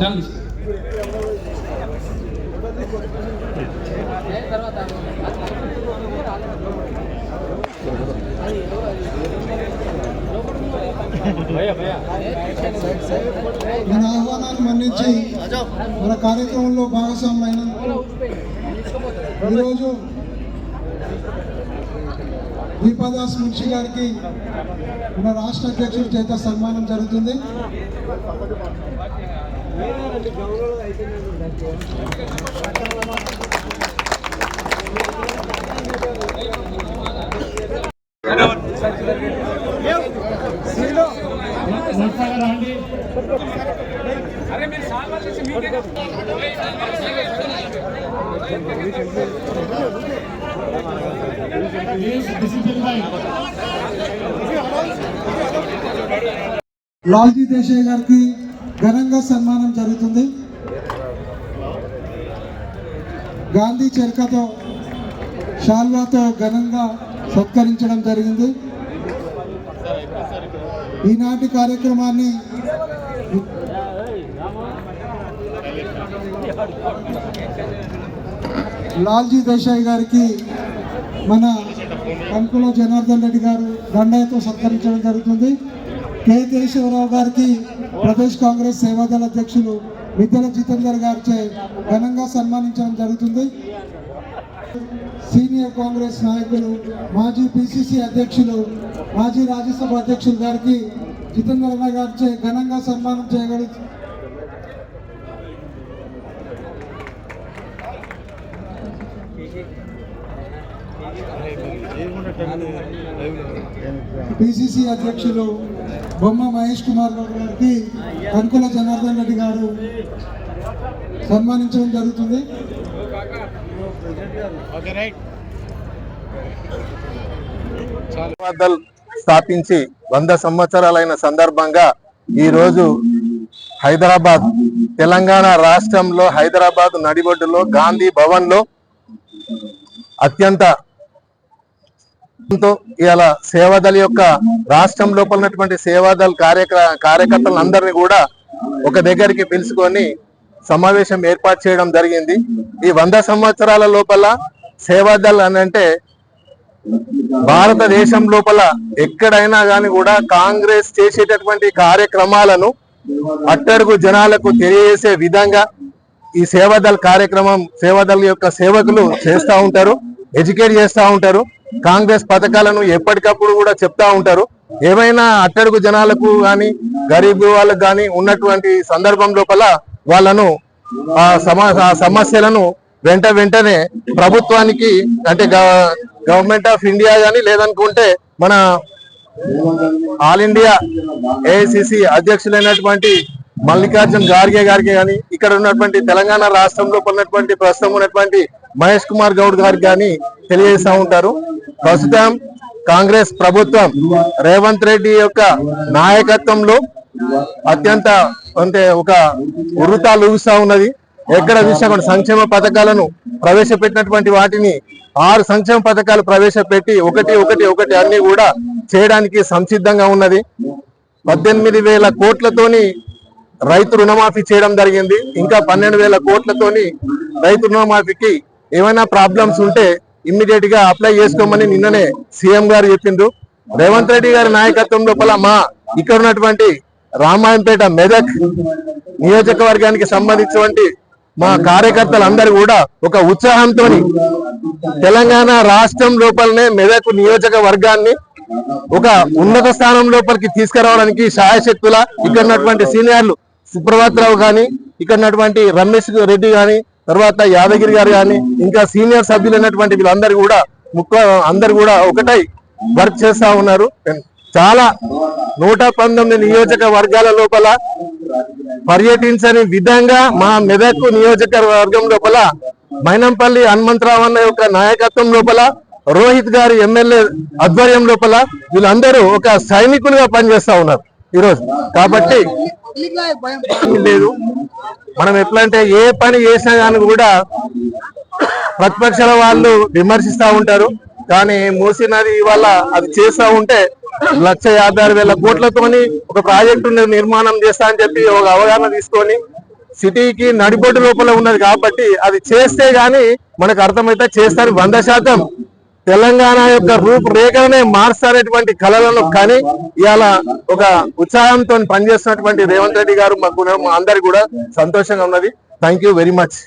మన ఆహ్వానాన్ని మన్నించి మన కార్యక్రమంలో భాగస్వాములైన ఈరోజు దీపాదాస్ మున్షి గారికి మన రాష్ట్ర అధ్యక్షుల చేత సన్మానం జరుగుతుంది. లాల్జీ దేశాయ్ గారికి ఘనంగా సన్మానం జరుగుతుంది. గాంధీ చరకతో షాల్వాతో ఘనంగా సత్కరించడం జరిగింది. ఈనాటి కార్యక్రమాన్ని లాల్జీ దేశాయ్ గారికి మన కంకుల జనార్దన్ రెడ్డి గారు దండయతో సత్కరించడం జరుగుతుంది. కె కేశవరావు గారికి ప్రదేశ్ కాంగ్రెస్ సేవాదళ అధ్యక్షులు మిద్దెల జితేందర్ గారిచే ఘనంగా సన్మానించడం జరుగుతుంది. సీనియర్ కాంగ్రెస్ నాయకులు మాజీ పిసిసి అధ్యక్షులు మాజీ రాజ్యసభ అధ్యక్షులు గారికి జితేందర్ అన్న గారిచే ఘనంగా సన్మానం చేయగలుగుతుంది. పిసిసి అధ్యక్షులు బొమ్మ మహేష్ కుమార్ గౌడ్ గారికి కంకుల జనార్దన్ రెడ్డి గారు సన్మానించడం జరుగుతుంది. స్థాపించి 100 సంవత్సరాలైన సందర్భంగా ఈరోజు హైదరాబాద్ తెలంగాణ రాష్ట్రంలో హైదరాబాద్ నడిబొడ్డులో గాంధీ భవన్లో అత్యంత ఇవాళ సేవాదళ యొక్క రాష్ట్రం లోపల ఉన్నటువంటి సేవాదళ కార్యకర్తలందరినీ కూడా ఒక దగ్గరికి పిలుచుకొని సమావేశం ఏర్పాటు చేయడం జరిగింది. ఈ 100 సంవత్సరాల లోపల సేవాదళ్ అని అంటే భారతదేశం లోపల ఎక్కడైనా కానీ కూడా కాంగ్రెస్ చేసేటటువంటి కార్యక్రమాలను అట్టడుగు జనాలకు తెలియజేసే విధంగా ఈ సేవాదళ్ కార్యక్రమం సేవాదళ్ యొక్క సేవకులు చేస్తూ ఉంటారు, ఎడ్యుకేట్ చేస్తూ ఉంటారు. కాంగ్రెస్ పథకాలను ఎప్పటికప్పుడు కూడా చెప్తా ఉంటారు. ఏమైనా అట్టడుగు జనాలకు కానీ గరీబ్ వాళ్ళకు కానీ ఉన్నటువంటి సందర్భం లోపల వాళ్ళను ఆ సమస్యలను వెంటనే ప్రభుత్వానికి అంటే గవర్నమెంట్ ఆఫ్ ఇండియా కానీ లేదనుకుంటే మన ఆల్ ఇండియా ఏఐసిసి అధ్యక్షులైనటువంటి మల్లికార్జున్ ఖార్గే గారికి కానీ ఇక్కడ ఉన్నటువంటి తెలంగాణ రాష్ట్రంలో ఉన్నటువంటి ప్రస్తుతం ఉన్నటువంటి మహేష్ కుమార్ గౌడ్ గారికి కానీ తెలియజేస్తూ ఉంటారు. ప్రస్తుతం కాంగ్రెస్ ప్రభుత్వం రేవంత్ రెడ్డి యొక్క నాయకత్వంలో అత్యంత అంటే ఒక ఉరుతాలు ఊగుస్తూ ఉన్నది. ఎక్కడ చూసినా సంక్షేమ పథకాలను ప్రవేశపెట్టినటువంటి వాటిని 6 సంక్షేమ పథకాలు ప్రవేశపెట్టి ఒకటి అన్ని కూడా చేయడానికి సంసిద్ధంగా ఉన్నది. 18,000 కోట్లతోని రైతు రుణమాఫీ చేయడం జరిగింది. ఇంకా 12,000 కోట్లతోని రైతు రుణమాఫీకి ఏమైనా ప్రాబ్లమ్స్ ఉంటే ఇమ్మీడియట్ గా అప్లై చేసుకోమని నిన్ననే సీఎం గారు చెప్పిండ్రు. రేవంత్ రెడ్డి గారి నాయకత్వం లోపల మా ఇక్కడ ఉన్నటువంటి రామాయంపేట మెదక్ నియోజకవర్గానికి సంబంధించినటువంటి మా కార్యకర్తలందరూ కూడా ఒక ఉత్సాహంతో తెలంగాణ రాష్ట్రం లోపలనే మెదక్ నియోజకవర్గాన్ని ఒక ఉన్నత స్థానం లోపలికి తీసుకురావడానికి శాయశక్తుల ఇక్కడ ఉన్నటువంటి సీనియర్లు సుప్రభాతరావు గాని ఇక్కడ ఉన్నటువంటి రమేష్ రెడ్డి గాని తర్వాత యాదగిరి గారు గాని ఇంకా సీనియర్ సభ్యులైనటువంటి వీళ్ళందరూ కూడా ఒకటై వర్క్ చేస్తా ఉన్నారు. చాలా 119 నియోజకవర్గాల లోపల పర్యటించని విధంగా మా మెదక్ నియోజకవర్గం లోపల మైనంపల్లి హనుమంతరావు అన్న యొక్క నాయకత్వం లోపల రోహిత్ గారి ఎమ్మెల్యే ఆధ్వర్యం లోపల వీళ్ళందరూ ఒక సైనికులుగా పనిచేస్తా ఉన్నారు ఈరోజు. కాబట్టి లేదు మనం ఎట్లా అంటే ఏ పని చేసినా కానీ కూడా ప్రతిపక్షాల వాళ్ళు విమర్శిస్తూ ఉంటారు. కానీ మూసీ నది ఇవాళ అది చేస్తూ ఉంటే 1,56,000 కోట్లతోని ఒక ప్రాజెక్టు నిర్మాణం చేస్తా అని చెప్పి ఒక అవగాహన తీసుకొని సిటీకి నడిబొడ్డు లోపల ఉన్నది కాబట్టి అది చేస్తే గాని మనకు అర్థమైతే చేస్తారు 100% తెలంగాణ యొక్క రూపురేఖలనే మార్చాలనేటువంటి కళలను కానీ ఇవాళ ఒక ఉత్సాహంతో పనిచేస్తున్నటువంటి రేవంత్ రెడ్డి గారు మాకు అందరికి కూడా సంతోషంగా ఉన్నది. Thank you very much.